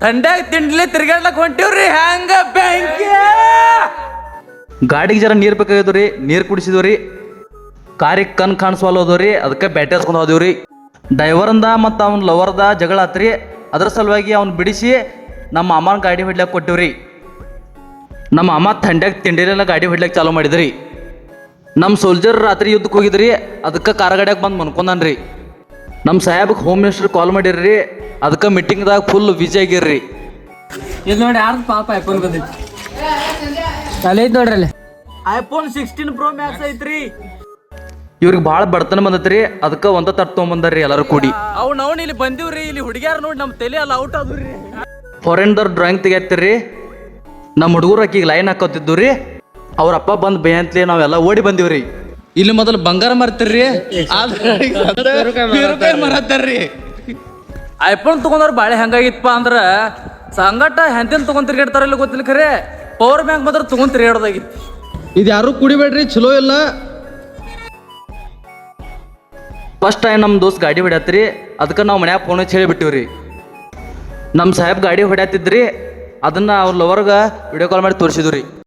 ತಂಡ್ಯಾಗ ತಿಂಡ್ಲಿ ತಿರ್ಗಾಡ್ಲಕ್ ಹೊಂಟಿವ್ರಿ ಹ್ಯಾಂಗ ಬ್ಯಾಂಕ್ ಗಾಡಿಗೆ ಜರ ನೀರು ಬೇಕಾಗಿದ್ವು ರೀ, ನೀರು ಕುಡಿಸಿದ್ವಿ. ಕಾರಿಗೆ ಕಣ್ ಕಾಣಿಸ್ವಾಲೋದು ರೀ, ಅದಕ್ಕೆ ಬ್ಯಾಟೆ ಹಚ್ಕೊಂಡು ಹೋದಿವ್ರಿ. ಡ್ರೈವರ್ದ ಮತ್ತು ಅವ್ನ ಲವರ್ದ ಜಗಳ ಆತ್ರಿ. ಅದ್ರ ಸಲುವಾಗಿ ಅವ್ನು ಬಿಡಿಸಿ ನಮ್ಮ ಅಮ್ಮನ ಗಾಡಿ ಹೊಡ್ಲಿಕ್ಕೆ ಕೊಟ್ಟಿವ್ರಿ. ನಮ್ಮ ಅಮ್ಮ ತಂಡ್ಯಾಗ ತಿಂಡಿಲೆಲ್ಲ ಗಾಡಿ ಹೊಡ್ಲಿಕ್ಕೆ ಚಾಲೂ ಮಾಡಿದ್ರಿ. ನಮ್ಮ ಸೋಲ್ಜರ್ ರಾತ್ರಿ ಯುದ್ಧಕ್ಕೆ ಹೋಗಿದ್ರಿ, ಅದಕ್ಕೆ ಕಾರ ಗಾಡ್ಯಾಗ ಬಂದು ಮನ್ಕೊಂಡನ್ರಿ. ನಮ್ಮ ಸಾಹೇಬ್ಗೆ ಹೋಮ್ ಮಿನಿಸ್ಟರ್ ಕಾಲ್ ಮಾಡಿರ್ರಿ, ಅದಕ್ಕೆ ಮೀಟಿಂಗ್ದಾಗ ಫುಲ್ ಬಿಜಿ ಆಗಿರ್ರಿ. ಇದು ನೋಡಿ ಯಾರ್ದು ಪಾಪ ಐಫೋನ್ ಬಂದೈತಿ ಅಲ್ಲಿ ಐತಿ ನೋಡ್ರಿ ಅಲ್ಲಿ ಐಫೋನ್ 16 Pro Max ಐತ್ರಿ. ಇವ್ರಿಗೆ ಭಾಳ ಬಡತನ ಬಂದತ್ರಿ, ಅದಕ್ಕೆ ಒಂದ ತಟ್ಟು ತೊಗೊಂಬಂದಾರ್ರಿ ಎಲ್ಲರೂ ಕೂಡಿ. ನಾವು ಇಲ್ಲಿ ಬಂದಿವ್ರಿ, ಇಲ್ಲಿ ಹುಡುಗ್ಯಾರ ನೋಡಿ ನಮ್ಮ ತಲೆ ಎಲ್ಲ ಔಟ್ ಆದ್ರಿ. ಫಾರಿನ್ದವ್ರು ಡ್ರಾಯಿಂಗ್ ತೆಗಿಯತ್ತೀರಿ. ನಮ್ಮ ಹುಡುಗರು ಆಕಿಗೆ ಲೈನ್ ಹಾಕೋತಿದ್ದು ರೀ. ಅವ್ರ ಅಪ್ಪ ಬಂದು ಬೇಯಂತ್ಲಿ ನಾವೆಲ್ಲ ಓಡಿ ಬಂದಿವ್ರಿ. ಇಲ್ಲಿ ಮೊದಲು ಬಂಗಾರ ಮಾರ್ತಿರ್ರಿ, ಮರತ್ತಾರ್ರಿ. ಐಫೋನ್ ತಗೊಂಡ್ರ ಬಾಳೆ ಹೆಂಗಾಗಿತ್ತಪ್ಪ ಅಂದ್ರ ಸಂಗಟ ಹೆಂತಿನ ತಗೊಂಡ್ ತಿರ್ಗಾಡ್ತಾರಲ್ಲ ಗೊತ್ತಿಲ್ಲ, ಖರೆ ಪವರ್ ಬ್ಯಾಂಕ್ ಮಾತ್ರ ತಗೊಂಡ್ ತಿರ್ಗಾಡೋದಾಗಿತ್ತು. ಇದು ಯಾರು ಕುಡಿಬೇಡ್ರಿ, ಚಲೋ ಇಲ್ಲ. ಫಸ್ಟ್ ಟೈಮ್ ನಮ್ಮ ದೋಸ್ತ್ ಗಾಡಿ ಹೊಡ್ಯಾತ್ರಿ, ಅದಕ್ಕೆ ನಾವು ಮನ್ಯಾಗ ಫೋನ್ ಹಚ್ಚಿ ಹೇಳಿಬಿಟ್ಟಿವ್ರಿ. ನಮ್ಮ ಸಾಹೇಬ್ ಗಾಡಿ ಹೊಡ್ಯಾತಿದ್ರಿ, ಅದನ್ನ ಅವ್ರ ಲವರ್ಗೆ ವಿಡಿಯೋ ಕಾಲ್ ಮಾಡಿ ತೋರಿಸಿದ್ವಿ ರೀ.